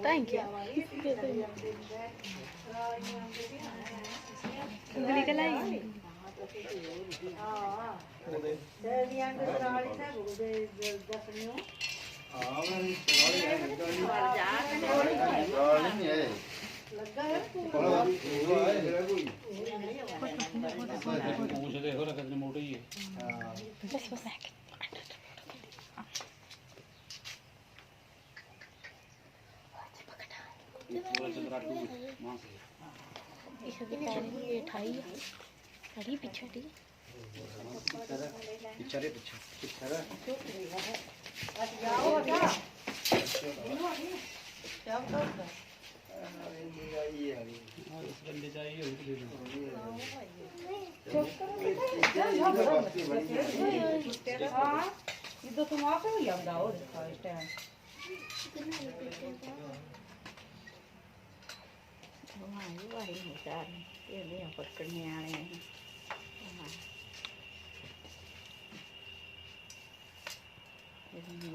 Thank you. ਉਂਗਲੀ ਕਲਾਈ इधर तुम आप ही आंदा हो देखा इस टाइम वाही होशियार ये ले पकड़ने आने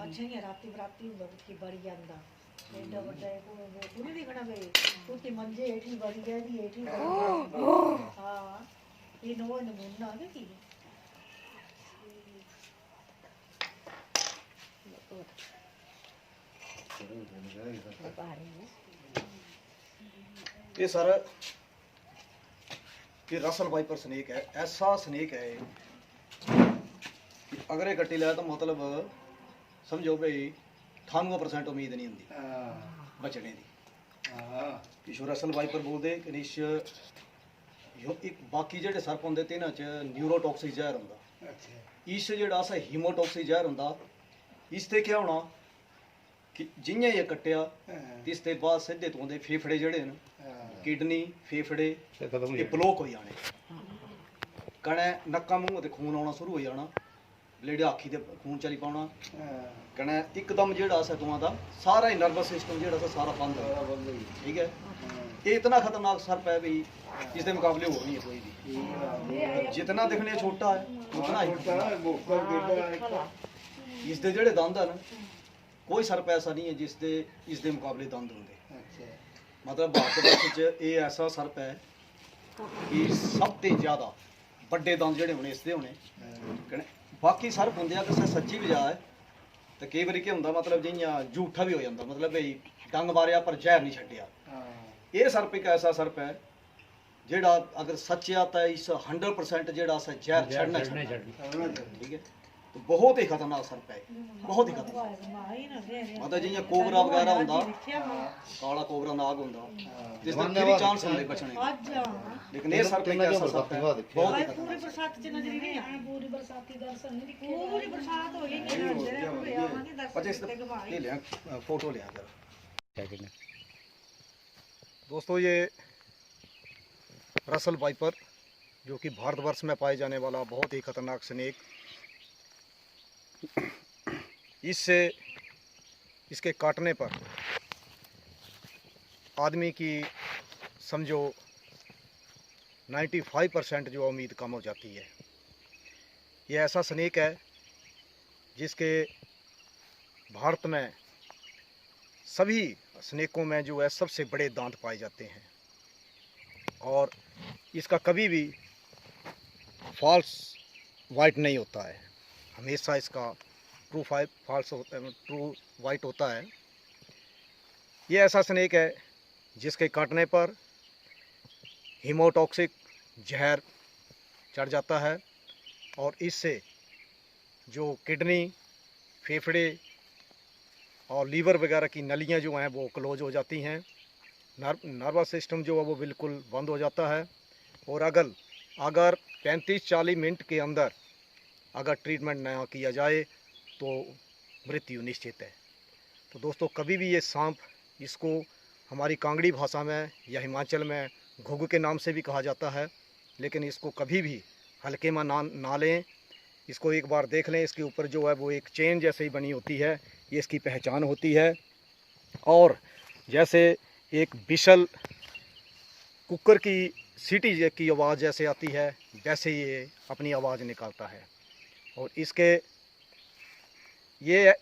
अच्छा नहीं राती बराती लोग की बड़ी आंदा एडा बड़ा को पूरी दिखना गई उसके मंजे एठी बड़ी जाती एठी हां ये नो नमूना है की ये सर ये रसल वाइपर स्नेक है। ऐसा स्नेक है कि अगर ये कट्टी लाया तो मतलब समझो भाई 98% उम्मीद नहीं होंगी बचने की। इस रसल वाइपर बोलते कि इस एक बाकी जेडे सर्प होंगे तिन्हां च न्यूरोटॉक्सिक जहर होंदा, इस जेड़ा अस हीमोटॉक्सिक जहर होंदा। इसते क्या होना कि जियां ये कट्टिया इसके बाद सीधे तो आंदे फेफड़े जेडे न किडनी फेफड़े ये ब्लॉक हो जाने, कने नक्का मूँह ते खून आना शुरू हो जाना, ब्लेड आखी ते खून चली पाना, कने एकदम जेड़ा सतुआं दा सारा ही नर्वस सिस्टम जेड़ा सारा बंद हो। ठीक है, ये इतना खतरनाक सर्प है भी इसके मुकाबले हो नहीं है कोई भी। जितना दिखने छोटा है उतना ही इसके जेड़े दंद है ना, कोई सर्प ऐसा नहीं है जिसके इसके मुकाबले दंद होंगे। मतलब भारतवर्ष ये ऐसा सर्प है कि सब तो ज़्यादा बड़े दंद जोड़े होने इसके होने। बाकी सर्प होंगे अगर सच्ची बजा है तो कई बार क्या होंगे मतलब जियां झूठा भी हो जाता, मतलब भाई डंग मारिया पर जहर नहीं छड्डिया। ये सर्प एक ऐसा सर्प है जेड़ा अगर सच्चा तो इस 100% जेड़ा जहर छड़ना ठीक है, तो बहुत ही खतरनाक सर्प है, बहुत ही खतरनाक। मतलब जियां कोबरा वगैरह होंदा, काला कोबरा नाग होंदा, जिसदा कोई चांस नहीं बचने, लेकिन ये सर्प एक ऐसा सर्प है बहुत ही खतरनाक। पूरी बरसात च नजर नहीं आ पूरी बरसाती दर्शन नहीं दिखे, पूरी बरसात हो गई नहीं अच्छा इस ये ले फोटो ले जरा। दोस्तों ये रसल वाइपर जो कि भारतवर्ष में पाए जाने वाला बहुत ही खतरनाक स्नेक, इससे इसके काटने पर आदमी की समझो 95% जो उम्मीद कम हो जाती है। ये ऐसा स्नेक है जिसके भारत में सभी स्नेकों में जो है सबसे बड़े दांत पाए जाते हैं, और इसका कभी भी फॉल्स वाइट नहीं होता है, हमेशा इसका ट्रू वाइट होता है। ये ऐसा स्नेक है जिसके काटने पर हीमोटॉक्सिक जहर चढ़ जाता है, और इससे जो किडनी फेफड़े और लीवर वगैरह की नलियां जो हैं वो क्लोज हो जाती हैं, नर्वस सिस्टम जो है वो बिल्कुल बंद हो जाता है। और अगर 35-40 मिनट के अंदर अगर ट्रीटमेंट ना किया जाए तो मृत्यु निश्चित है। तो दोस्तों कभी भी ये सांप, इसको हमारी कांगड़ी भाषा में या हिमाचल में घुघ के नाम से भी कहा जाता है, लेकिन इसको कभी भी हल्के में ना लें। इसको एक बार देख लें, इसके ऊपर जो है वो एक चेन जैसे ही बनी होती है, ये इसकी पहचान होती है। और जैसे एक बिशल कुकर की सीटी की आवाज़ जैसे आती है, वैसे ये अपनी आवाज़ निकालता है। और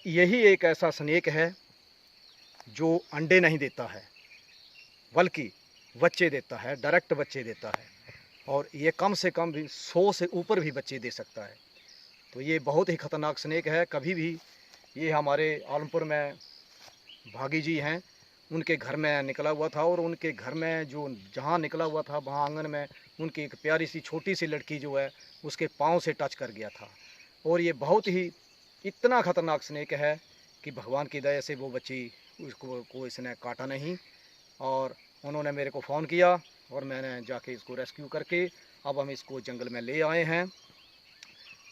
यही एक ऐसा स्नेक है जो अंडे नहीं देता है, बल्कि बच्चे देता है, डायरेक्ट बच्चे देता है। और ये कम से कम भी 100 से ऊपर भी बच्चे दे सकता है। तो ये बहुत ही ख़तरनाक स्नेक है। कभी भी ये हमारे आलमपुर में भागी जी हैं, उनके घर में निकला हुआ था, और उनके घर में जहाँ निकला हुआ था वहाँ आंगन में उनकी एक प्यारी सी छोटी सी लड़की जो है उसके पाँव से टच कर गया था। और ये बहुत ही इतना ख़तरनाक स्नेक है कि भगवान की दया से वो बच्ची को इसने काटा नहीं। और उन्होंने मेरे को फ़ोन किया और मैंने जाके इसको रेस्क्यू करके अब हम इसको जंगल में ले आए हैं।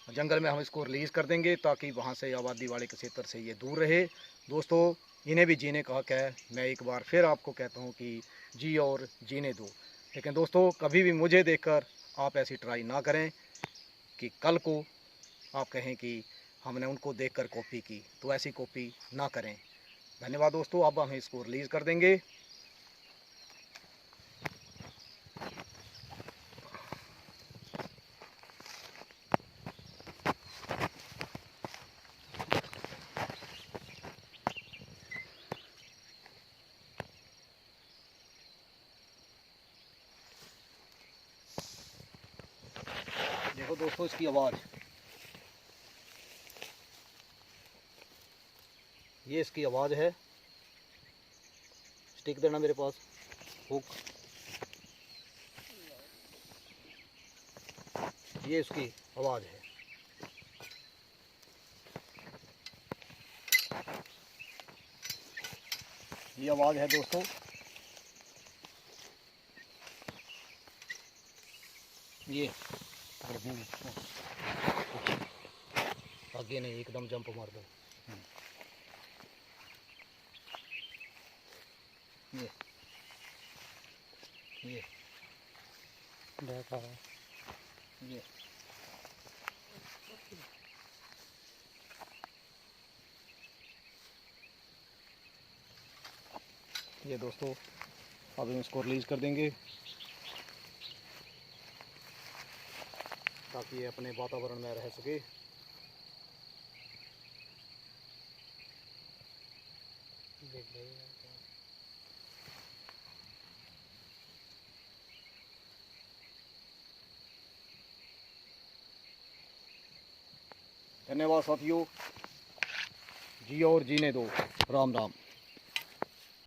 जंगल में हम इसको रिलीज़ कर देंगे ताकि वहाँ से आबादी वाले के क्षेत्र से ये दूर रहे। दोस्तों इन्हें भी जीने का हक है। मैं एक बार फिर आपको कहता हूँ कि जी और जीने दो। लेकिन दोस्तों कभी भी मुझे देखकर आप ऐसी ट्राई ना करें कि कल को आप कहें कि हमने उनको देखकर कॉपी की, तो ऐसी कॉपी ना करें। धन्यवाद दोस्तों। अब हम इसको रिलीज़ कर देंगे। देखो दोस्तों इसकी आवाज़, ये इसकी आवाज़ है। स्टिक देना मेरे पास, हुक, ये इसकी आवाज़ है। ये आवाज़ है दोस्तों। ये आगे नहीं, एकदम जंप मार दो। ये देखा है ये दोस्तों। अब हम इसको रिलीज़ कर देंगे ताकि ये अपने वातावरण में रह सके। धन्यवाद साथियों। जी और जीने दो। राम राम।